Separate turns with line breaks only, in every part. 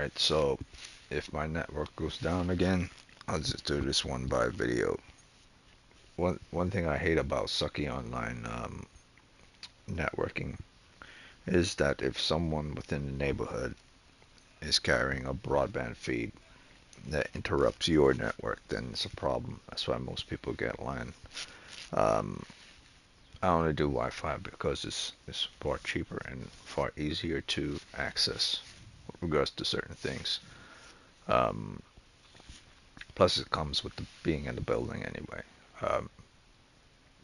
Alright, so if my network goes down again, I'll just do this one by video. One thing I hate about sucky online networking is that if someone within the neighborhood is carrying a broadband feed that interrupts your network, then it's a problem. That's why most people get LAN. Um, I only do Wi-Fi because it's far cheaper and far easier to access with regards to certain things. Um, Plus, it comes with being in the building anyway. Um,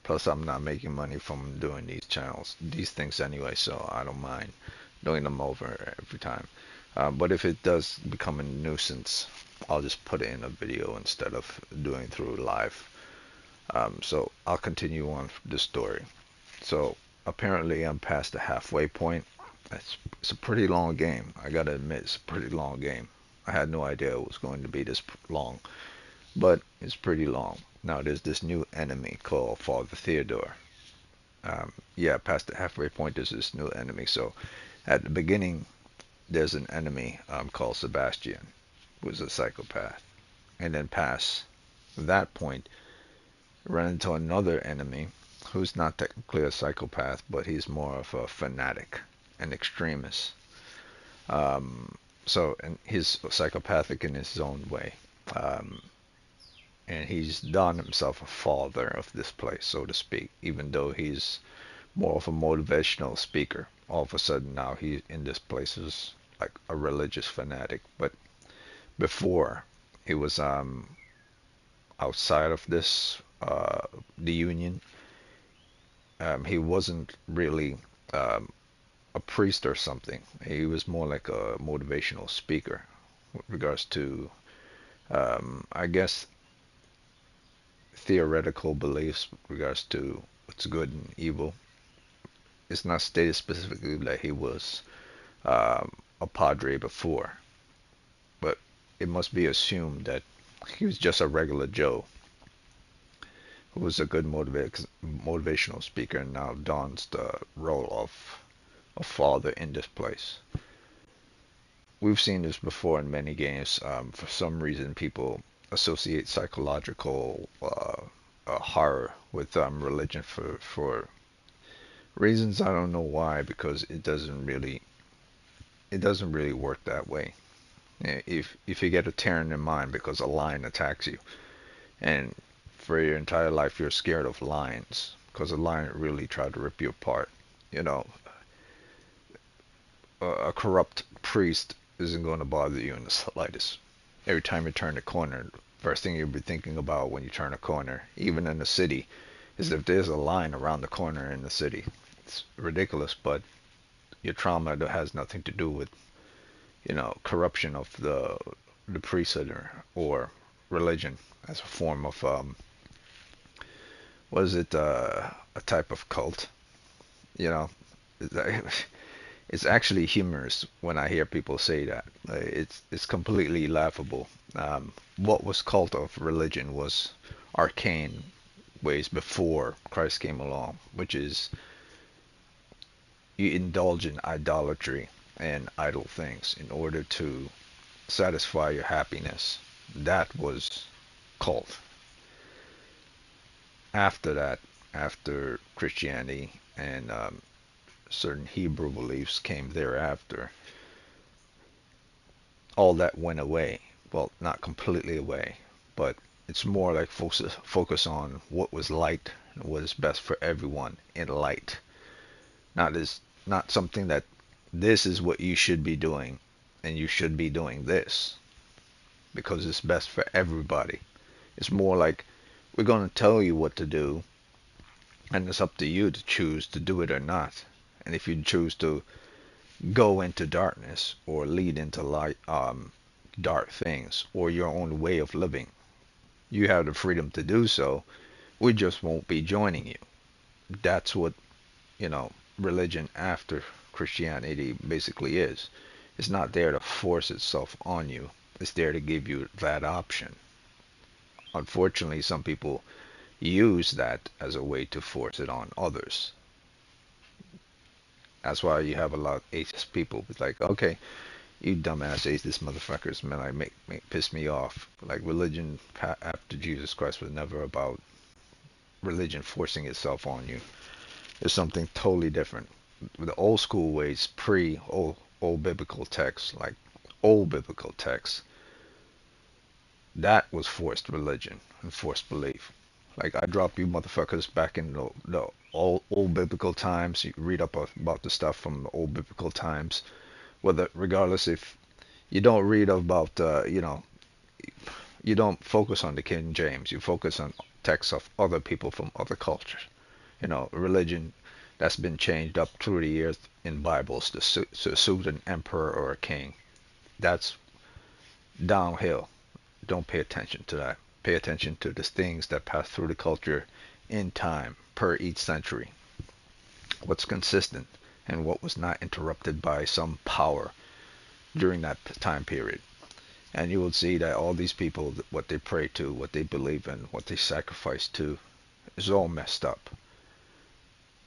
Plus, I'm not making money from doing these things anyway, so I don't mind doing them over every time. But if it does become a nuisance, I'll just put it in a video instead of doing through live. So I'll continue on the story. So apparently, I'm past the halfway point. It's a pretty long game. I gotta admit, it's a pretty long game. I had no idea it was going to be this long, but it's pretty long. Now there's this new enemy called Father Theodore. Yeah, past the halfway point, there's this new enemy. So at the beginning, there's an enemy called Sebastian, who's a psychopath. And then past that point, run into another enemy who's not technically a psychopath, but he's more of a fanatic, an extremist. Um, and he's psychopathic in his own way. Um, and he's done himself a father of this place, so to speak, even though he's more of a motivational speaker. All of a sudden now he in this place is like a religious fanatic. But before he was outside of this the union, he wasn't really um, a priest or something. He was more like a motivational speaker with regards to I guess theoretical beliefs with regards to what's good and evil. It's not stated specifically that he was a padre before, but it must be assumed that he was just a regular Joe who was a good motivational speaker and now dons the role of a father in this place. We've seen this before in many games. For some reason, people associate psychological horror with religion for reasons I don't know why, because it doesn't really work that way. If you get a tear in your mind because a lion attacks you, and for your entire life you're scared of lions because a lion really tried to rip you apart, you know, a corrupt priest isn't going to bother you in the slightest. Every time you turn a corner, first thing you'll be thinking about when you turn a corner, even in the city, is if there's a lion around the corner in the city. It's ridiculous, but your trauma has nothing to do with, corruption of the priesthood or religion as a form of was it a type of cult? You know, it's actually humorous when I hear people say that. It's completely laughable. What was cult of religion was arcane ways before Christ came along, which is you indulge in idolatry and idol things in order to satisfy your happiness. That was cult. After that, after Christianity and certain Hebrew beliefs came thereafter, all that went away. Well, not completely away, but it's more like focus on what was light and what is best for everyone in light. Not something that this is what you should be doing and you should be doing this because it's best for everybody. It's more like we're going to tell you what to do and it's up to you to choose to do it or not. And if you choose to go into darkness or lead into light, dark things or your own way of living, you have the freedom to do so. We just won't be joining you. That's what, religion after Christianity basically is. It's not there to force itself on you. It's there to give you that option. Unfortunately, some people use that as a way to force it on others. That's why you have a lot of atheist people. It's like, okay, You dumbass atheist motherfuckers, man, like make piss me off. Like religion after Jesus Christ was never about religion forcing itself on you. It's something totally different. The old school ways, pre old biblical texts, like old biblical texts, that was forced religion and forced belief. Like I drop you motherfuckers back in the old biblical times. You read up about the stuff from the old biblical times. Whether regardless if you don't read about you don't focus on the King James. You focus on texts of other people from other cultures. Religion that's been changed up through the years in Bibles to suit an emperor or a king. That's downhill. Don't pay attention to that. Pay attention to the things that pass through the culture in time per each century. What's consistent and what was not interrupted by some power during that time period. And you will see that all these people, what they pray to, what they believe in, what they sacrifice to, is all messed up.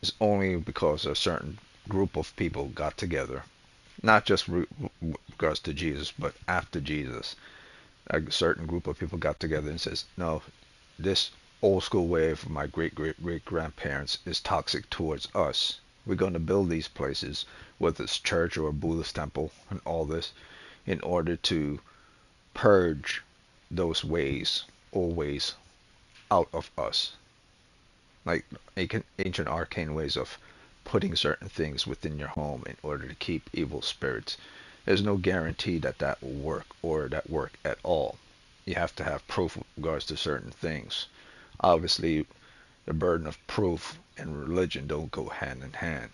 It's only because a certain group of people got together, not just regards to Jesus, but after Jesus. A certain group of people got together and says, no, this old school way of my great great great grandparents is toxic towards us. We're going to build these places, whether it's church or a Buddhist temple and all this, in order to purge those ways, old ways, out of us. Like ancient arcane ways of putting certain things within your home in order to keep evil spirits. There's no guarantee that that will work or that work at all. You have to have proof with regards to certain things. Obviously, the burden of proof and religion don't go hand in hand,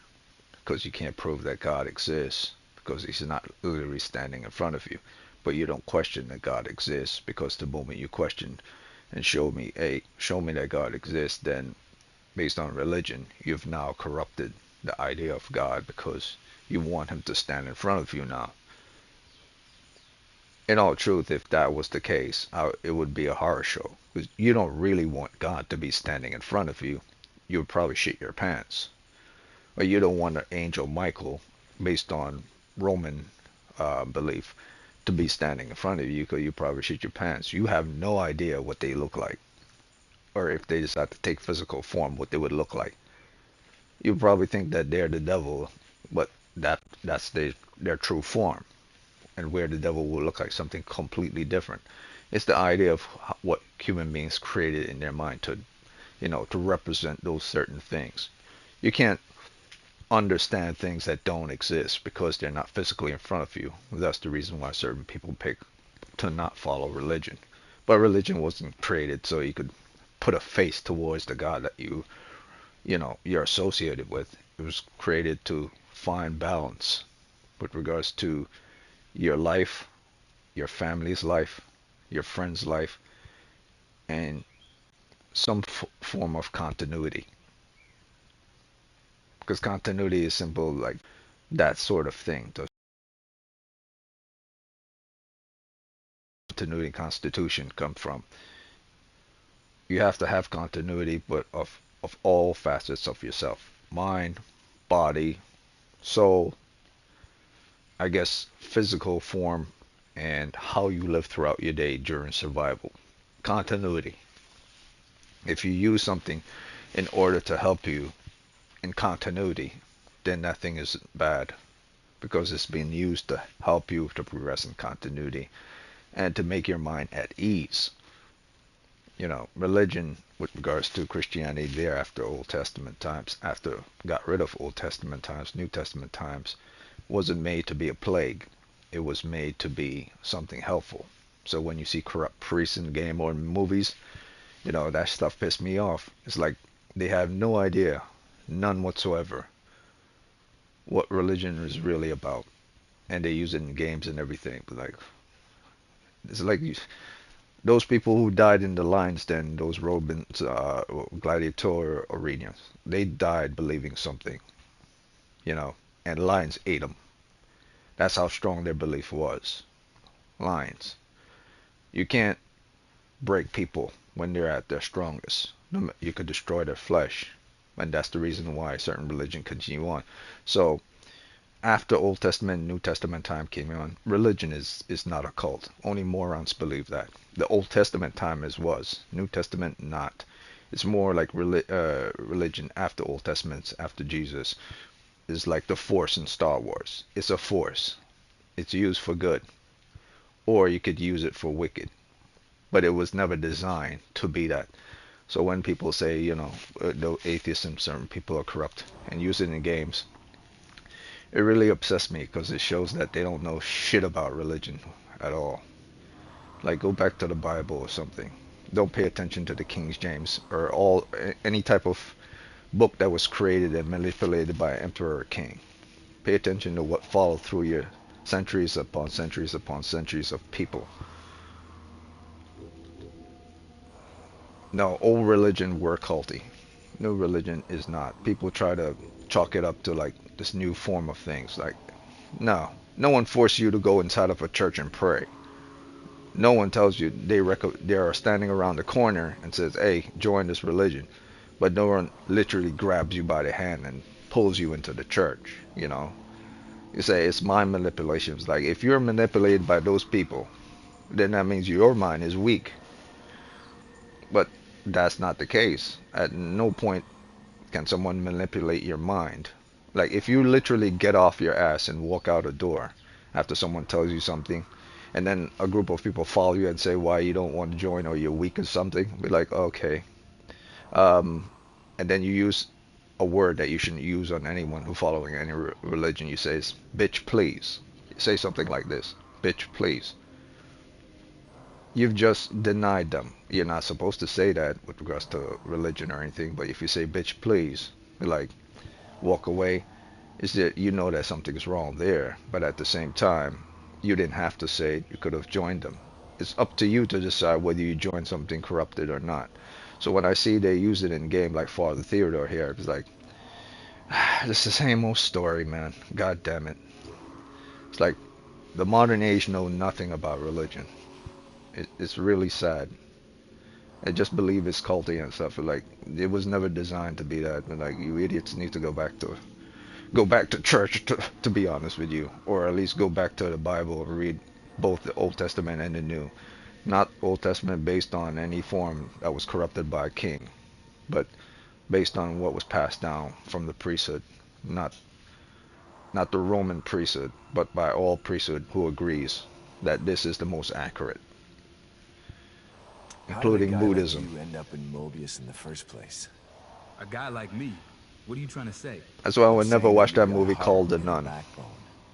because you can't prove that God exists because he's not literally standing in front of you. But you don't question that God exists, because the moment you question and show me that God exists, then based on religion, you've now corrupted the idea of God because you want him to stand in front of you now. In all truth, if that was the case, it would be a horror show. Because you don't really want God to be standing in front of you. You would probably shit your pants. Or you don't want an angel Michael, based on Roman belief, to be standing in front of you, because you probably shit your pants. You have no idea what they look like. Or if they decide to take physical form, what they would look like. You probably think that they're the devil, but that's their true form. And where the devil will look like something completely different. It's the idea of what human beings created in their mind to represent those certain things. You can't understand things that don't exist because they're not physically in front of you. That's the reason why certain people pick to not follow religion. But religion wasn't created so you could put a face towards the God that you're associated with. It was created to find balance with regards to your life, your family's life, your friend's life, and some form of continuity. Because continuity is simple, like that sort of thing. The continuity constitution come from. You have to have continuity, but of all facets of yourself: mind, body, soul, I guess physical form, and how you live throughout your day during survival. Continuity. If you use something in order to help you in continuity, then that thing is bad, because it's being used to help you to progress in continuity and to make your mind at ease. Religion with regards to Christianity there after Old Testament times, after got rid of Old Testament times, New Testament times, wasn't made to be a plague. It was made to be something helpful. So when you see corrupt priests in game or in movies, that stuff pissed me off. It's like they have no idea, none whatsoever, what religion is really about. And they use it in games and everything. But it's like those people who died in the lions den, those Roman gladiator arenas, they died believing something, and lions ate them. That's how strong their belief was. Lions. You can't break people when they're at their strongest. You could destroy their flesh. And that's the reason why certain religion continue on. So after Old Testament, New Testament time came on, religion is not a cult. Only morons believe that. The Old Testament time is was. New Testament not. It's more like religion after Old Testament, after Jesus, is like the Force in Star Wars. It's a force. It's used for good, or you could use it for wicked. But it was never designed to be that. So when people say, the atheists and certain people are corrupt and use it in games, it really upsets me because it shows that they don't know shit about religion at all. Like, go back to the Bible or something. Don't pay attention to the King James or any type of book that was created and manipulated by an emperor or king. Pay attention to what followed through your centuries upon centuries upon centuries of people. No, old religion were culty. New religion is not. People try to chalk it up to like this new form of things. Like, no, no one forced you to go inside of a church and pray. No one tells you they are standing around the corner and says, "Hey, join this religion," but no one literally grabs you by the hand and pulls you into the church. You say it's mind manipulations. Like, if you're manipulated by those people, then that means your mind is weak. But that's not the case. At no point can someone manipulate your mind. Like, if you literally get off your ass and walk out a door after someone tells you something, and then a group of people follow you and say why you don't want to join or you're weak or something, be like, okay. And then you use a word that you shouldn't use on anyone who following any religion. You say, bitch, please. You say something like this, bitch, please. You've just denied them. You're not supposed to say that with regards to religion or anything, but if you say bitch please, like, walk away, is that you know that something's wrong there, but at the same time, you didn't have to say it. You could have joined them. It's up to you to decide whether you join something corrupted or not. So when I see they use it in game like Father Theodore here, it's like, it's the same old story, man. God damn it. It's like the modern age know nothing about religion. It's really sad. I just believe it's culty and stuff. Like, it was never designed to be that. And like, you idiots need to go back to church, to be honest with you, or at least go back to the Bible and read both the Old Testament and the New. Not Old Testament based on any form that was corrupted by a king, but based on what was passed down from the priesthood, not not the Roman priesthood, but by all priesthood who agrees that this is the most accurate,
How did a
including
guy like
Buddhism.
you end up in Mobius in the first place?
A guy like me? What are you trying to say?
That's why I
I'm
would never
saying that
watch
you've
that
got a
movie called
heart
The
and a
Nun.
backbone.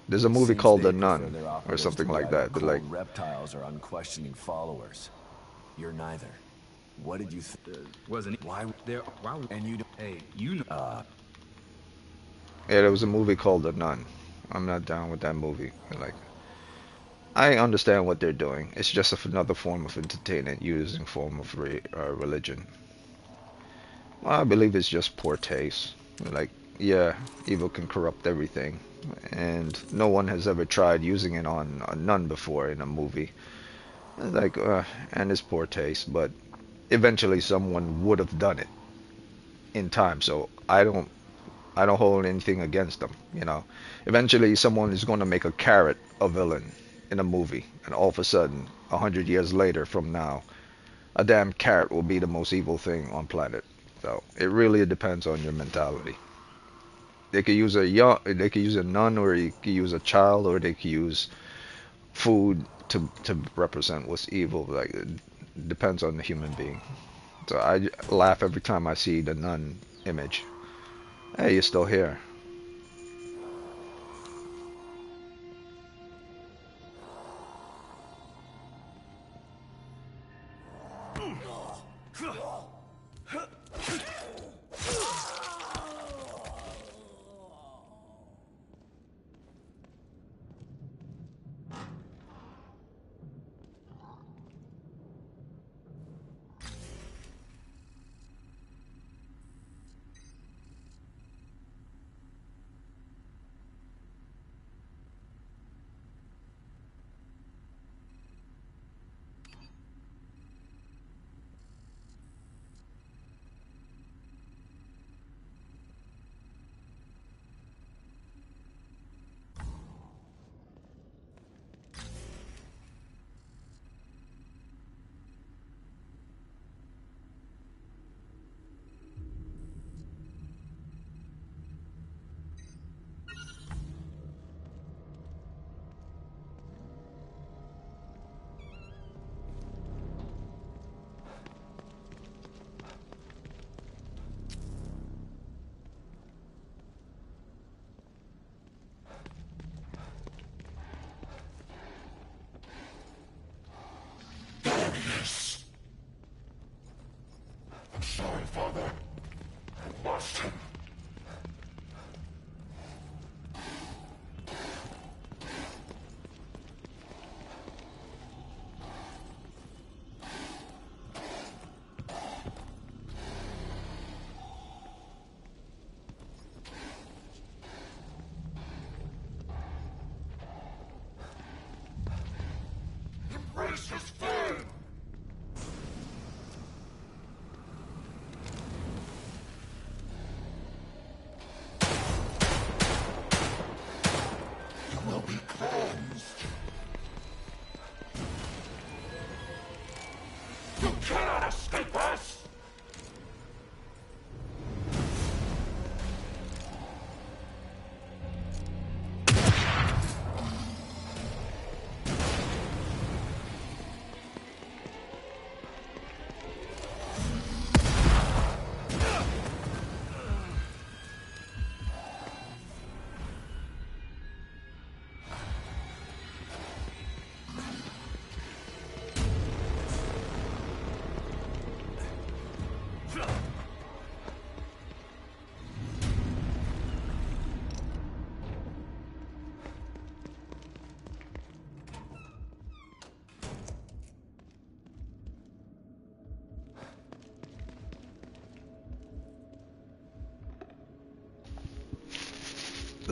There's a movie
Seems
called The
they prefer
Nun
their
or
operatives to
something like
ride on
that. But like,
cold reptiles or unquestioning followers. You're neither. What did you
Wasn't he?
Why?
There? Why?
And you
Hey, you know.
yeah, there was a movie called The Nun. I'm not down with that movie. Like, I understand what they're doing. It's just another form of entertainment using form of religion. Well, I believe it's just poor taste. Like, yeah, evil can corrupt everything, and no one has ever tried using it on a nun before in a movie. Like, and it's poor taste, but eventually someone would have done it in time. So I don't hold anything against them. Eventually someone is going to make a carrot a villain in a movie, and all of a sudden, 100 years later from now, a damn carrot will be the most evil thing on planet. So it really depends on your mentality. They could use a nun, or you could use a child, or they could use food to represent what's evil. Like, it depends on the human being. So I laugh every time I see the nun image. Hey, you're still here.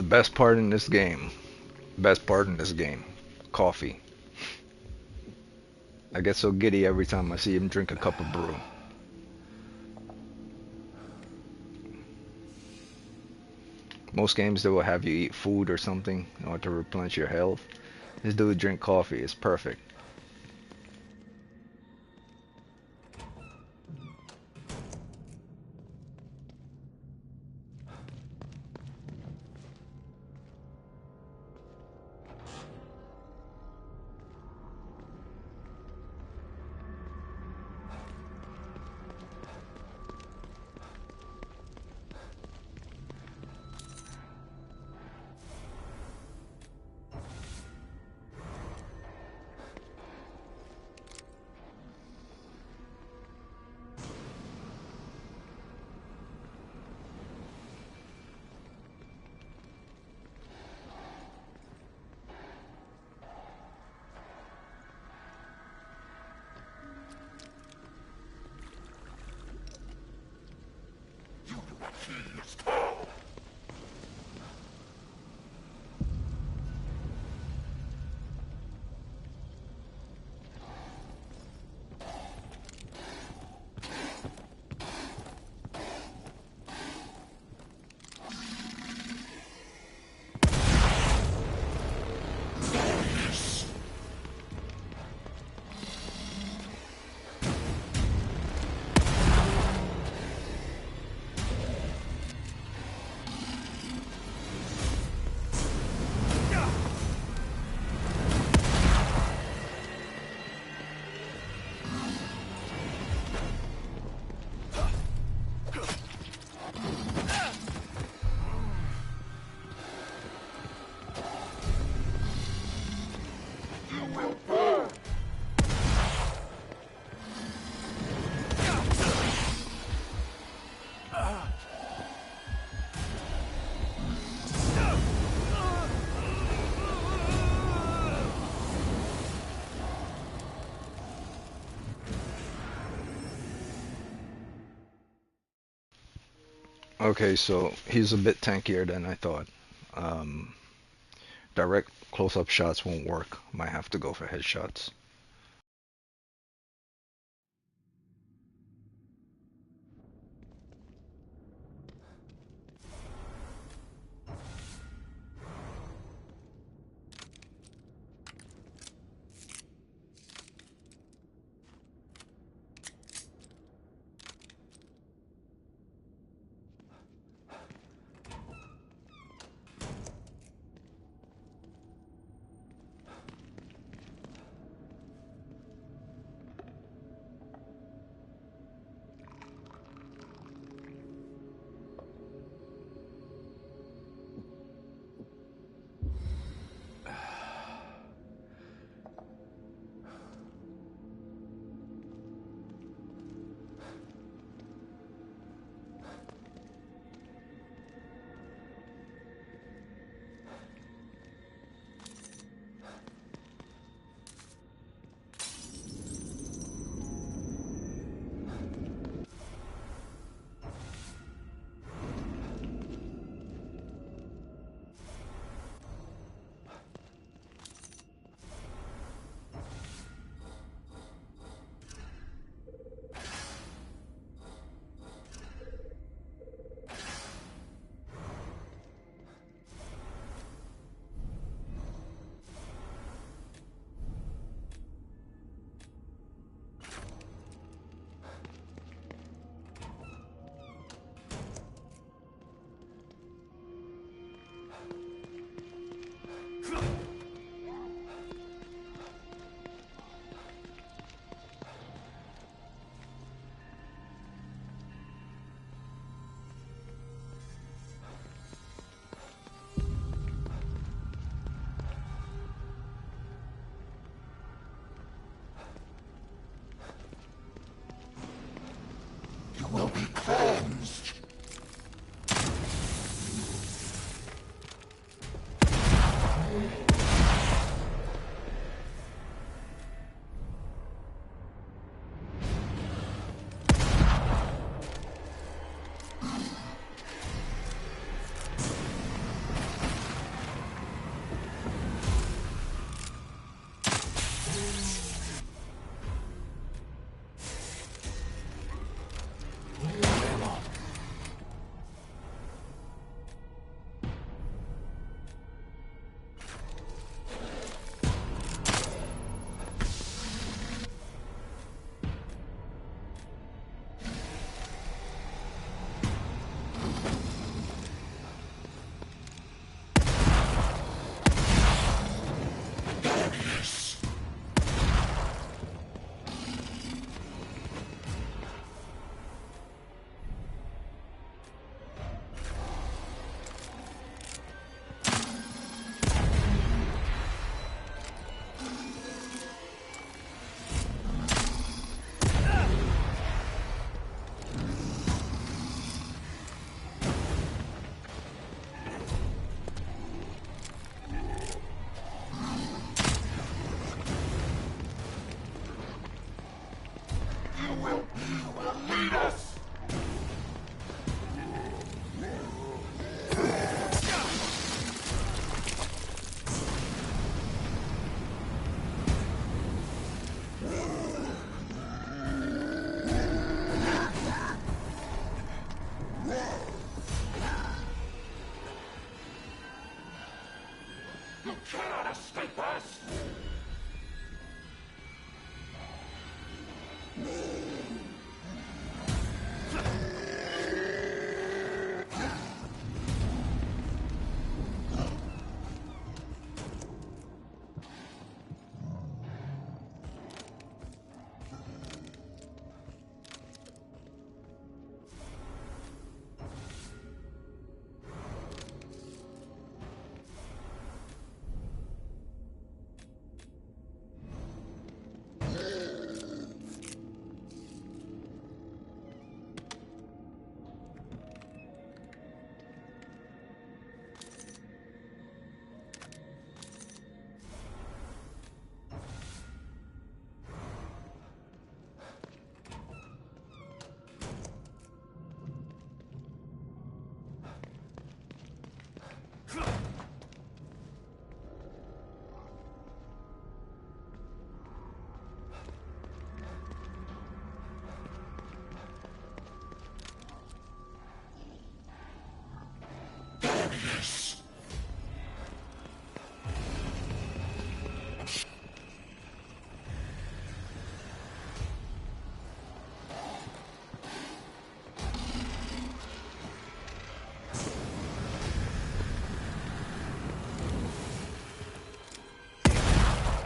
best part in this game. Best part in this game. Coffee. I get so giddy every time I see him drink a cup of brew. Most games they will have you eat food or something in order to replenish your health. This dude drink coffee. It's perfect. Okay, so he's a bit tankier than I thought. Um, Direct close-up shots won't work. Might have to go for headshots.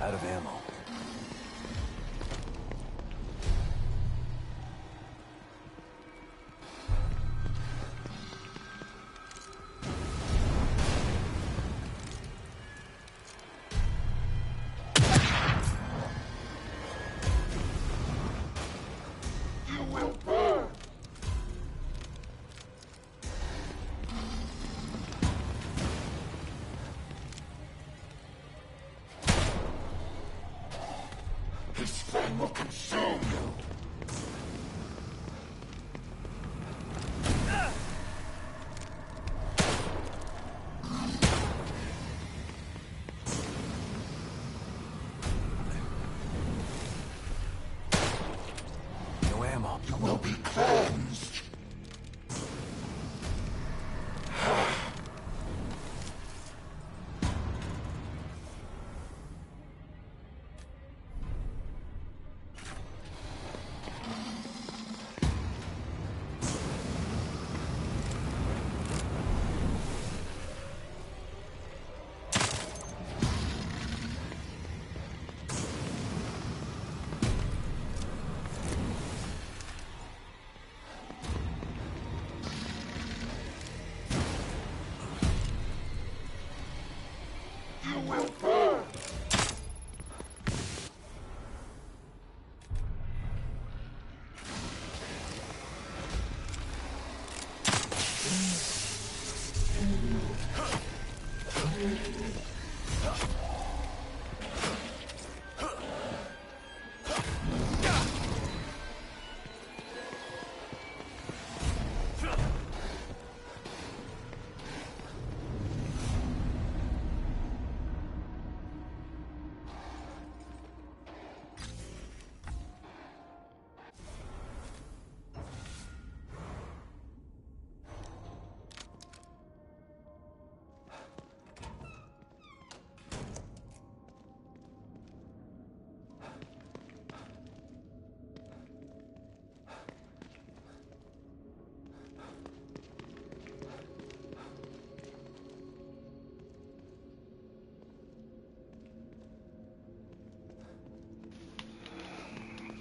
Out of ammo. No ammo. You will be cleansed.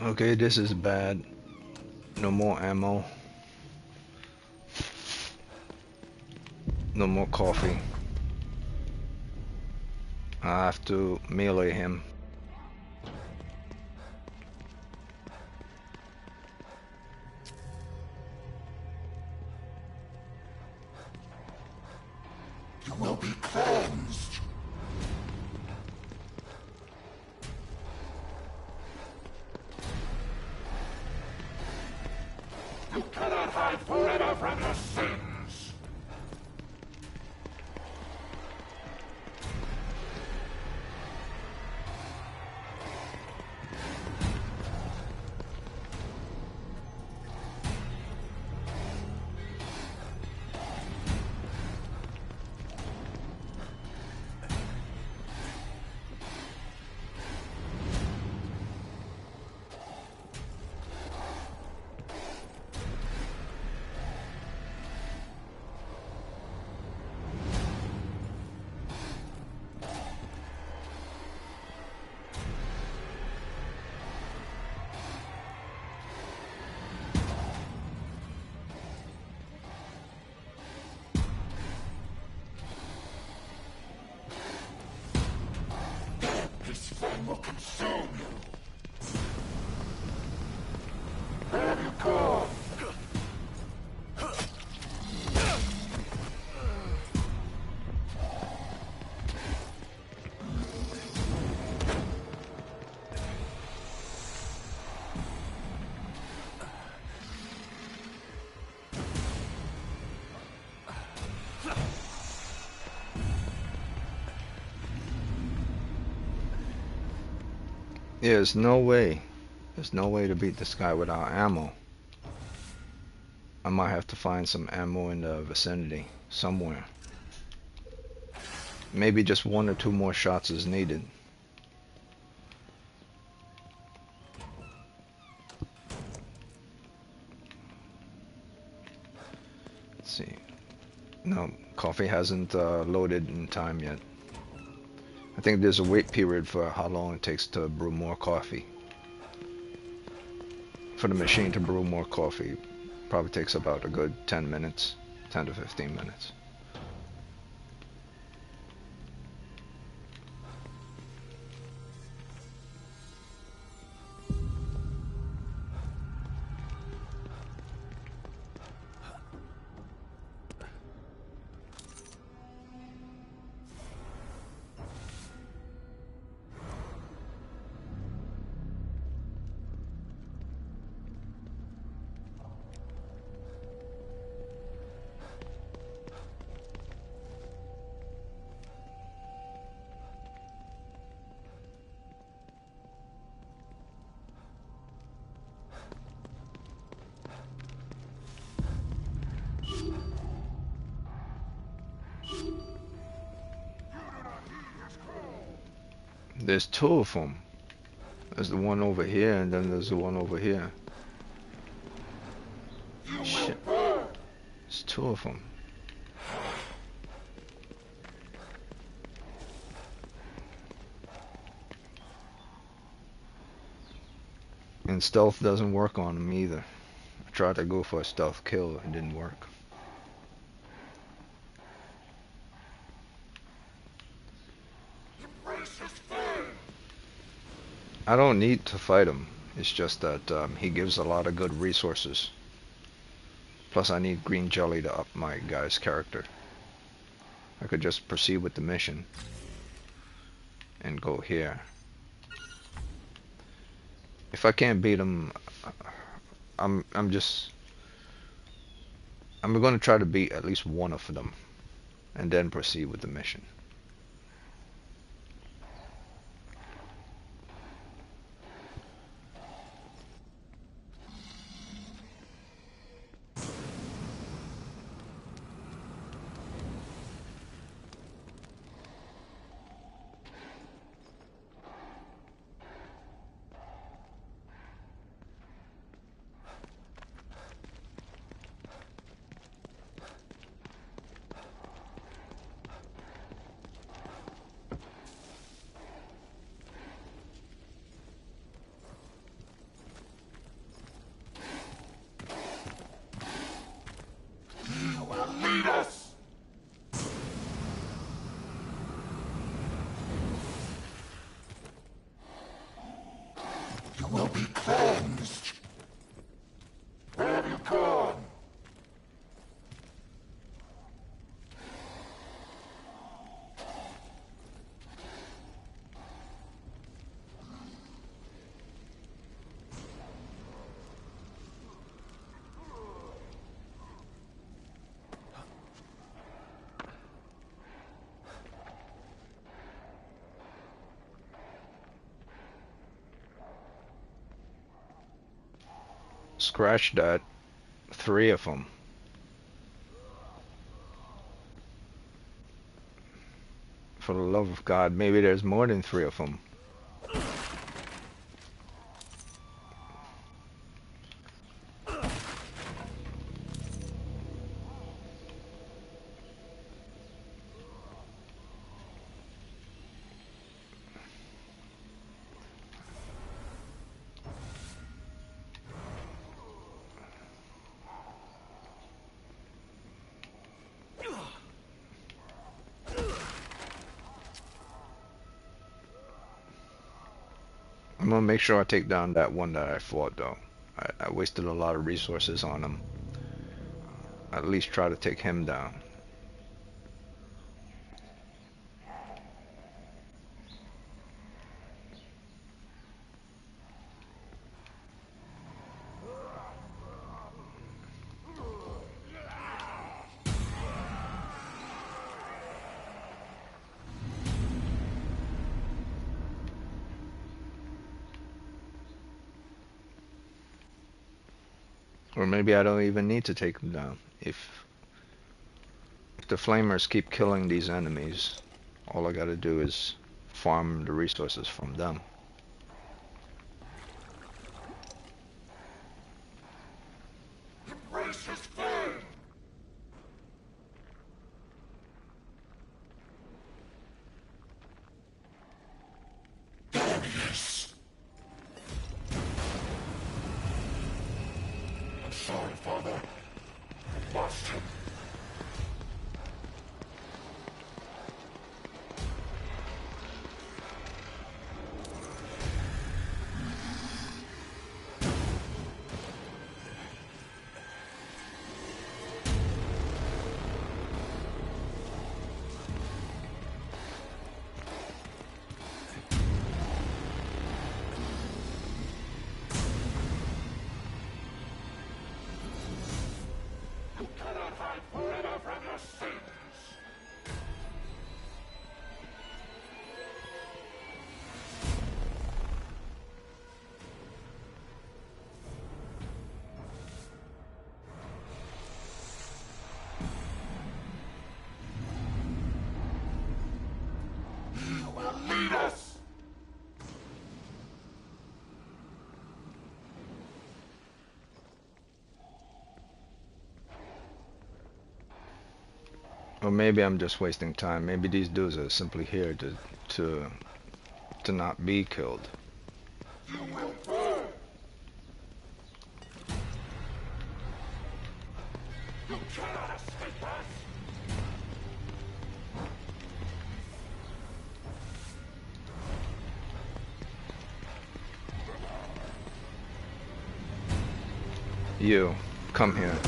Okay, this is bad. No more ammo. No more coffee. I have to melee him.
You will be cleansed. You cannot hide forever from your sins.
Yeah, there's no way. There's no way to beat this guy without ammo. I might have to find some ammo in the vicinity somewhere. Maybe just one or two more shots is needed. Let's see. No, coffee hasn't loaded in time yet. I think there's a wait period for how long it takes to brew more coffee. For the machine to brew more coffee, probably takes about a good 10 minutes, 10 to 15 minutes. There's two of them. There's the one over here, and then there's the one over here. Shit. There's two of them. And stealth doesn't work on them either. I tried to go for a stealth kill, it didn't work. I don't need to fight him. It's just that he gives a lot of good resources. Plus I need green jelly to up my guy's character. I could just proceed with the mission and go here. If I can't beat him, I'm going to try to beat at least one of them and then proceed with the mission. Scratch that. 3 of them. For the love of God, maybe there's more than 3 of them. I'm gonna make sure I take down that one that I fought though. I wasted a lot of resources on him. At least try to take him down. Or maybe I don't even need to take them down. If the flamers keep killing these enemies, all I gotta do is farm the resources from them.
Embrace his flame! Darius! I'm sorry, Father. I lost him. You cannot hide forever from your sins! You will lead us!
Or maybe I'm just wasting time. Maybe these dudes are simply here to to not be killed.
You will burn! You cannot escape us!
You, come here.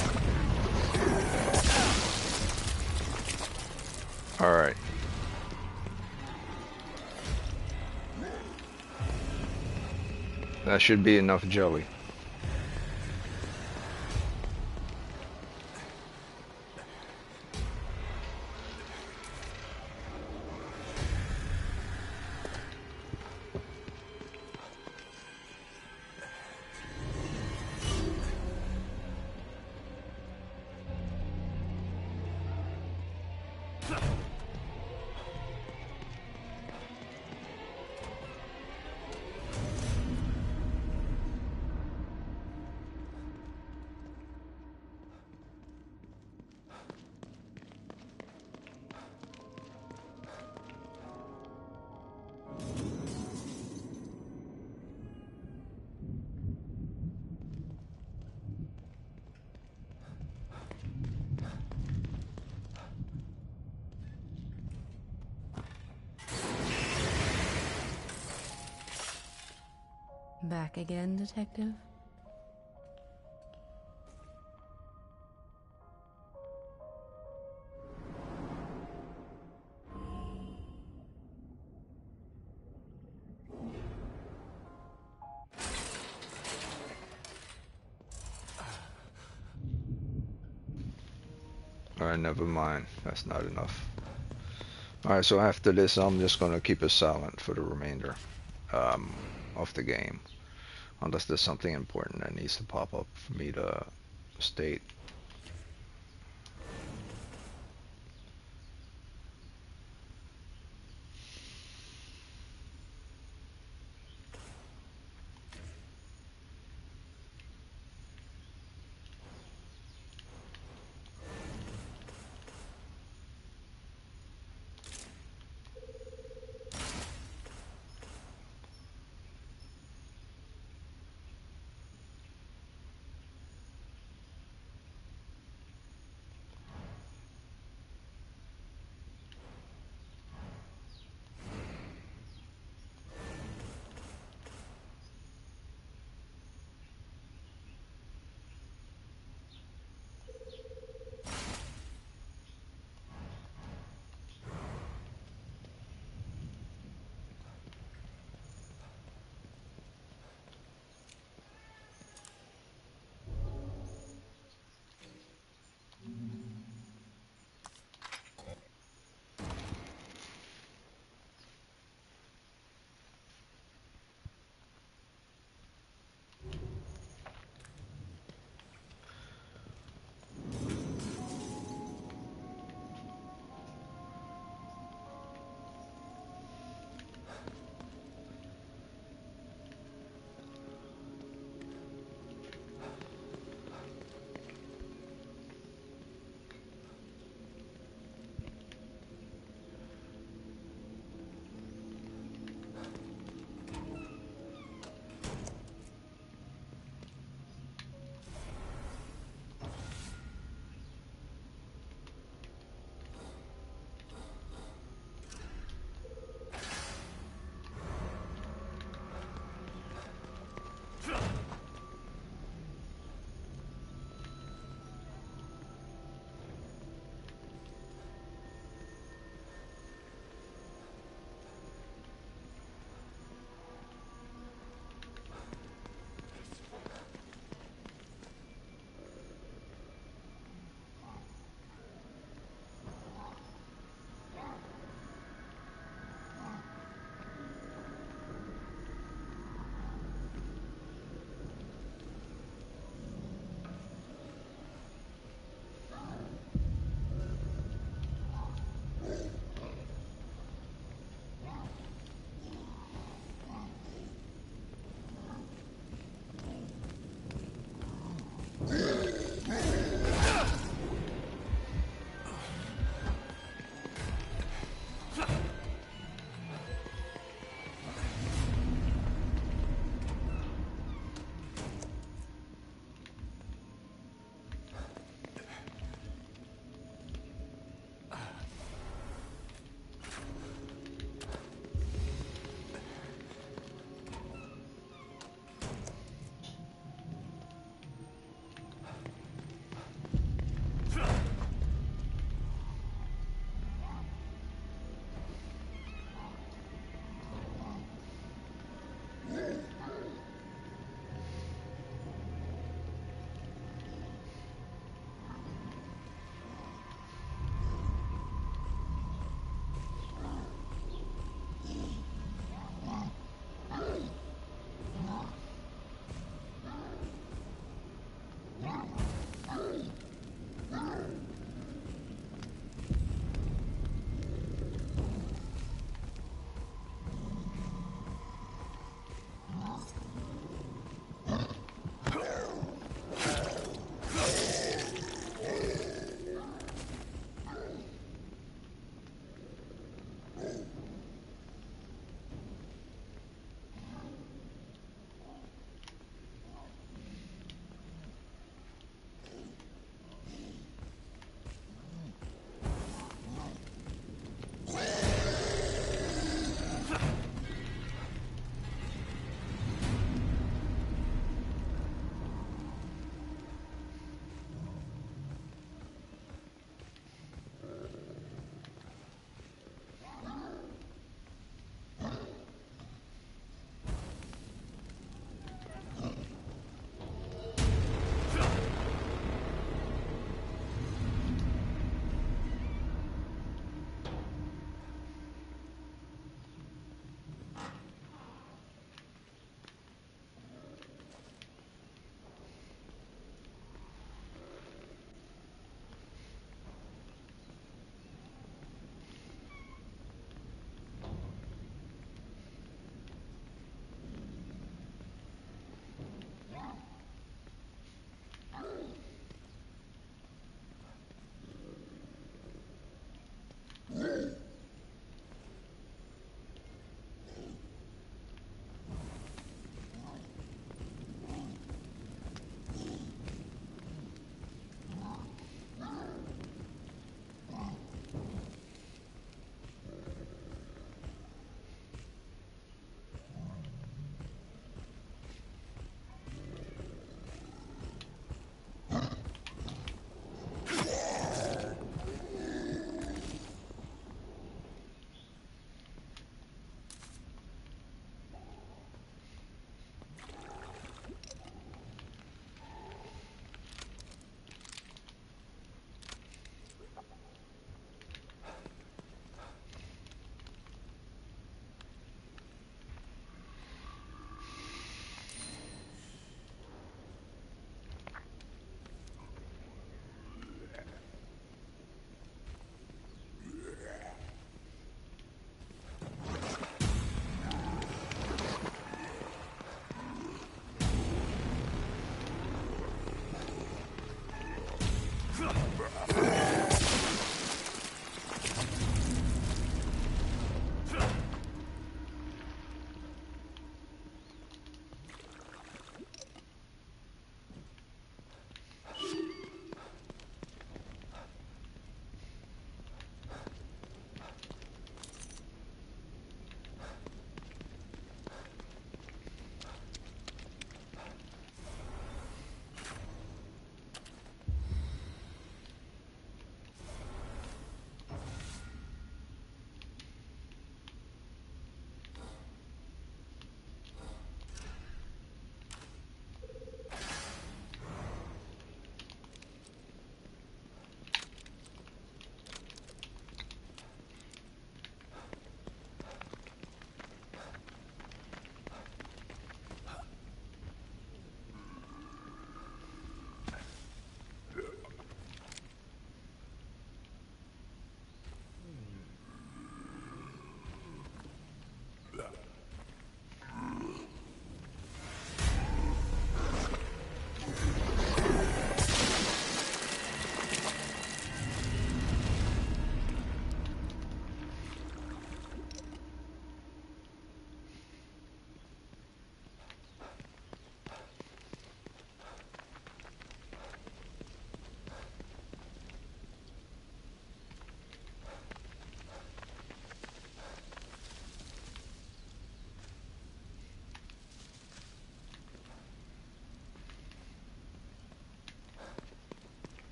Alright. That should be enough jelly.
Back again, Detective?
Alright, never mind. That's not enough. Alright, so after this, I'm just gonna keep it silent for the remainder of the game. Unless there's something important that needs to pop up for me to state.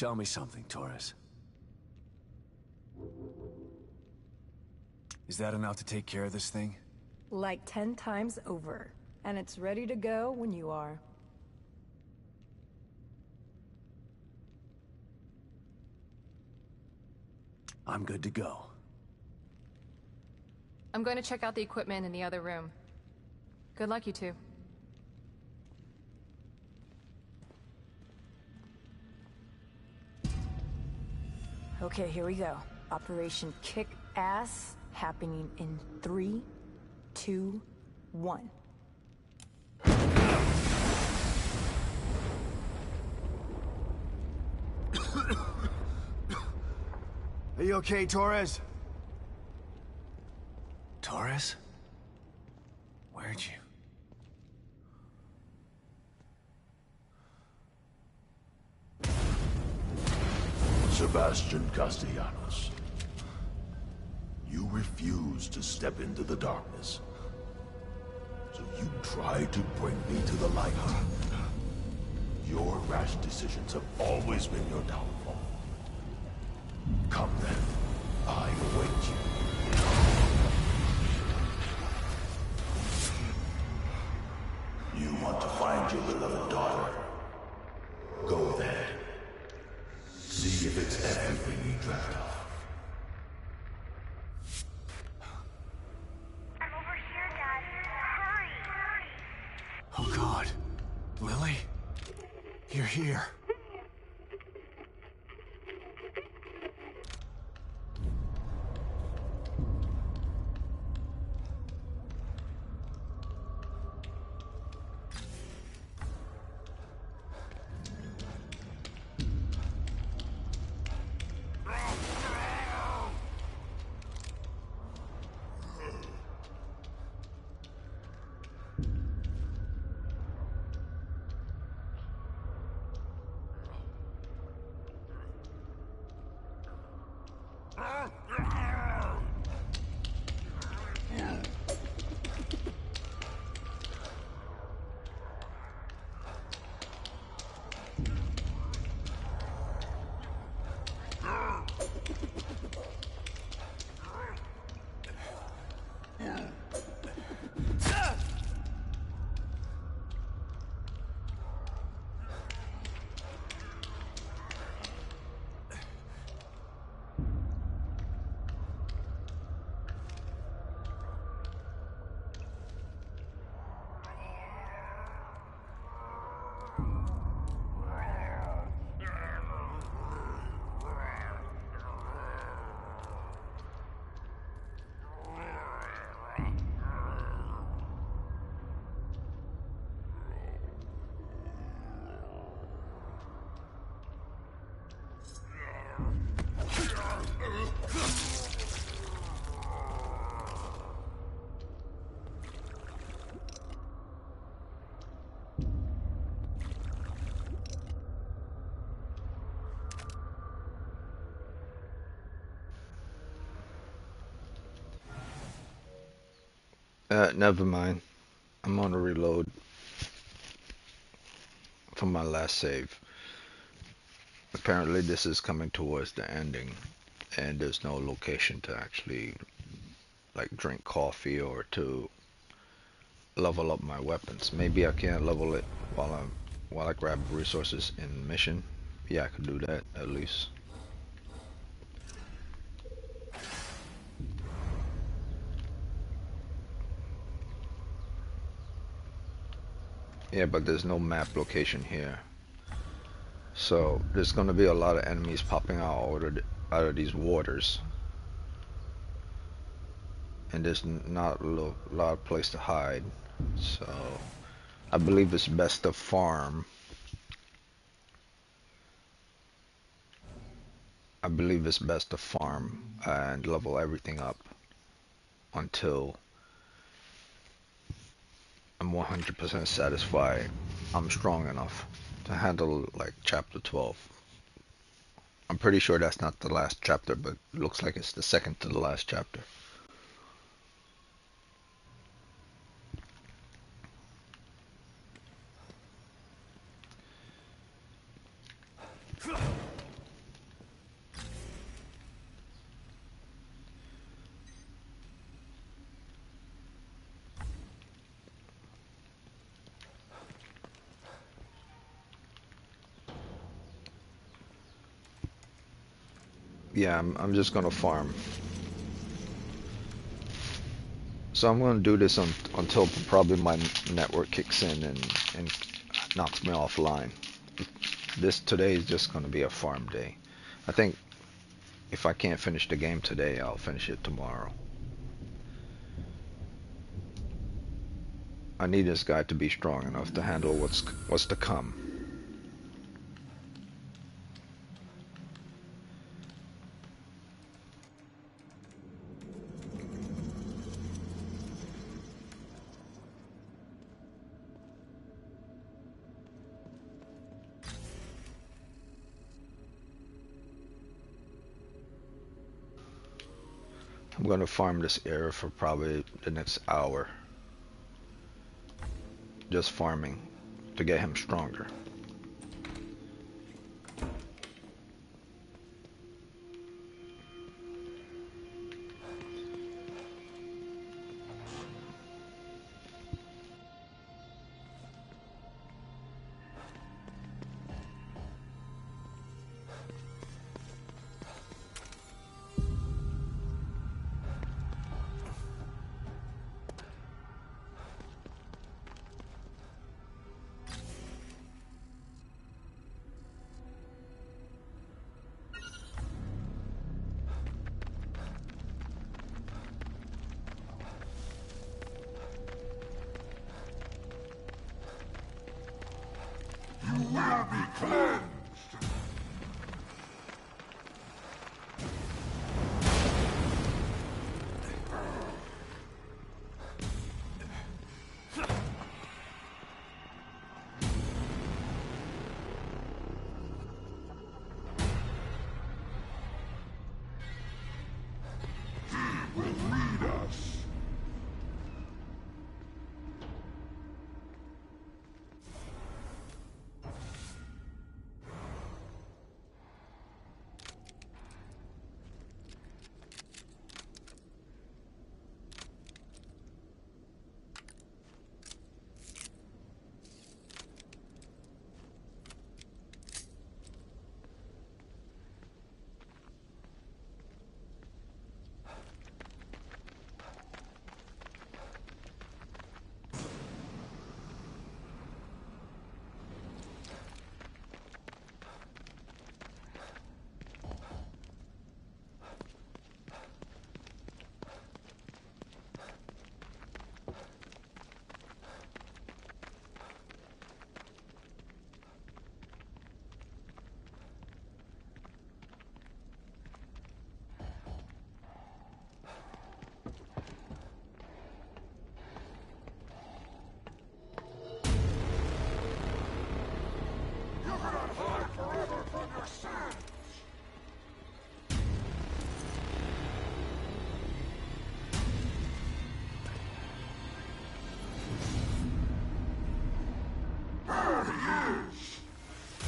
Tell me something, Torres. Is that enough to take care of this thing?
Like 10 times over. And it's ready to go when you are.
I'm good to go.
I'm going to check out the equipment in the other room. Good luck, you two.
Okay, here we go. Operation Kick Ass, happening in 3, 2, 1.
Are you okay, Torres? Torres? Where'd you...
Sebastian Castellanos. You refuse to step into the darkness. So you try to bring me to the light. Your rash decisions have always been your downfall. Come then, I await you. You want to find your beloved daughter? Go there. See if it's everything you dreamt of.
I'm over here, Dad. Hurry!
Oh God. Lily? You're here.
Never mind. I'm on a reload from my last save. Apparently this is coming towards the ending, and there's no location to actually like drink coffee or to level up my weapons. Maybe I can't level it while I grab resources in mission. Yeah, I could do that at least. Yeah, but there's no map location here. So there's gonna be a lot of enemies popping out of these waters. And there's not a lot of place to hide. So I believe it's best to farm. I believe it's best to farm and level everything up until I'm 100% satisfied I'm strong enough to handle like chapter 12. I'm pretty sure that's not the last chapter, but it looks like it's the second to the last chapter. Yeah, I'm just gonna farm. So I'm gonna do this until probably my network kicks in and knocks me offline. This today is just gonna be a farm day. I think if I can't finish the game today, I'll finish it tomorrow. I need this guy to be strong enough to handle what's to come. I'm gonna farm this area for probably the next hour. Just farming to get him stronger.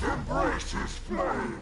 Embrace his flame!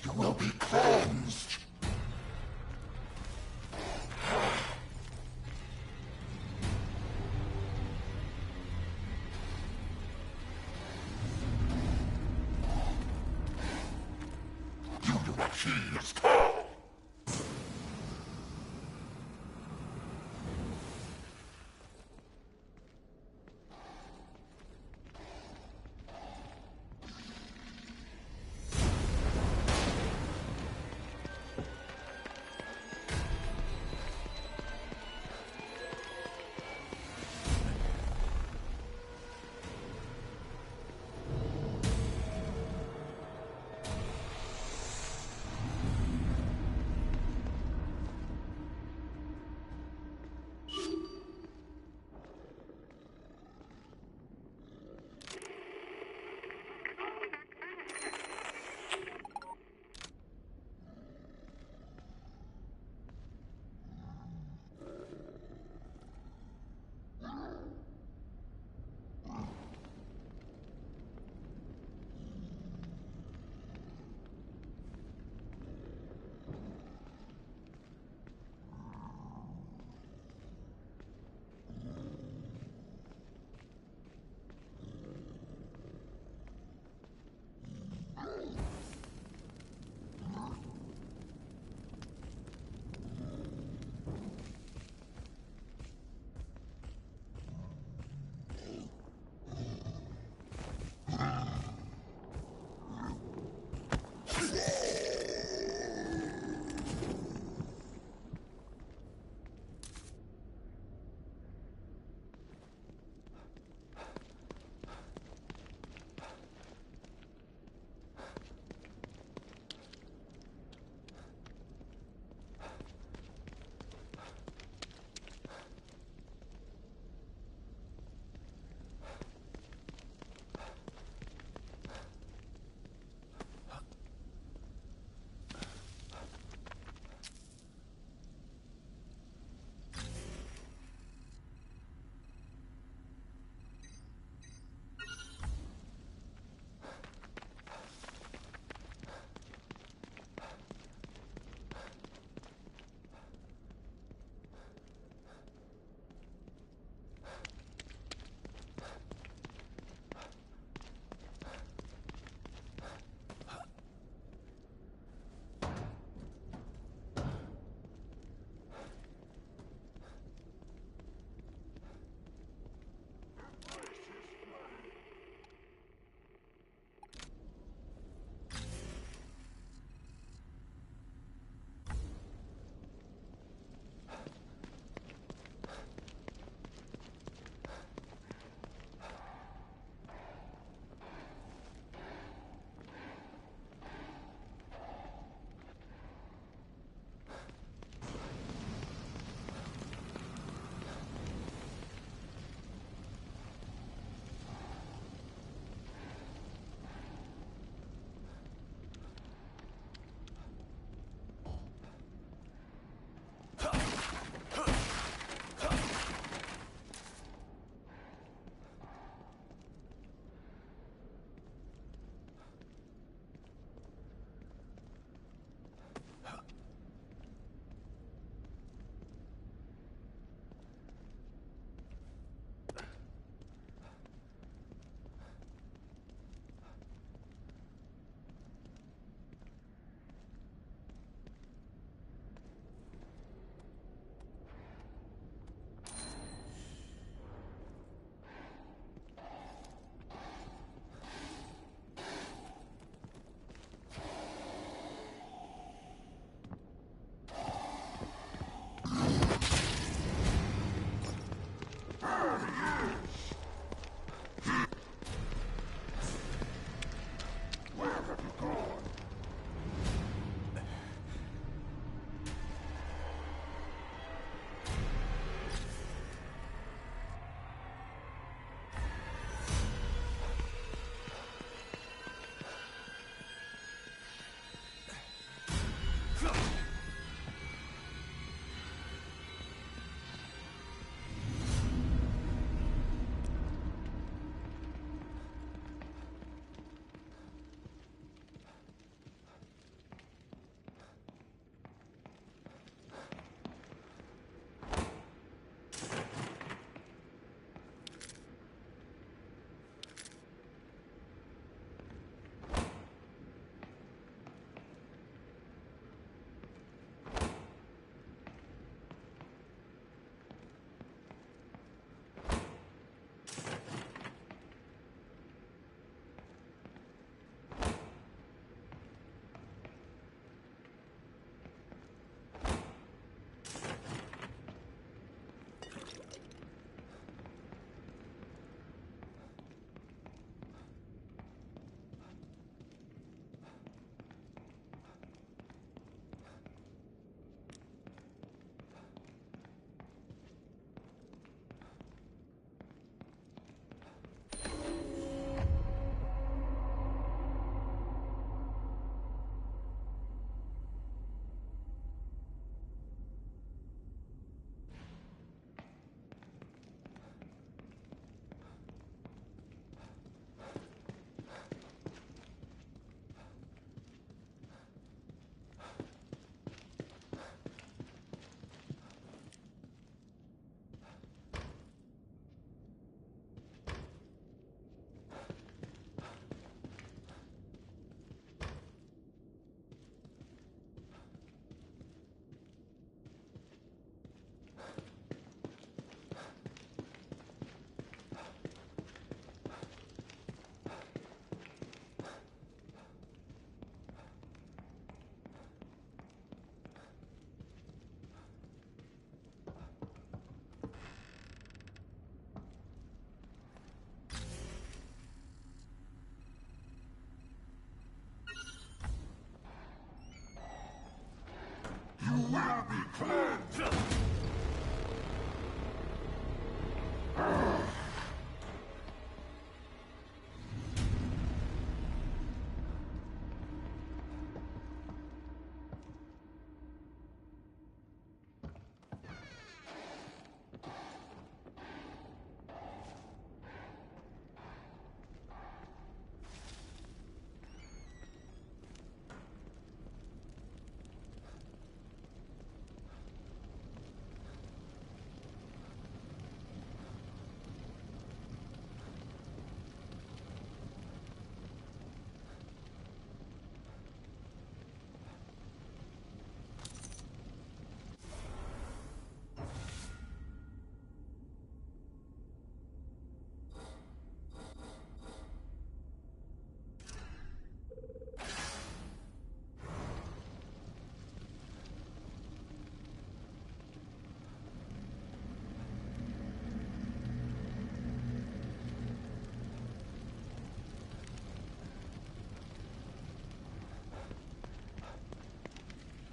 You will be cleansed! You will appease.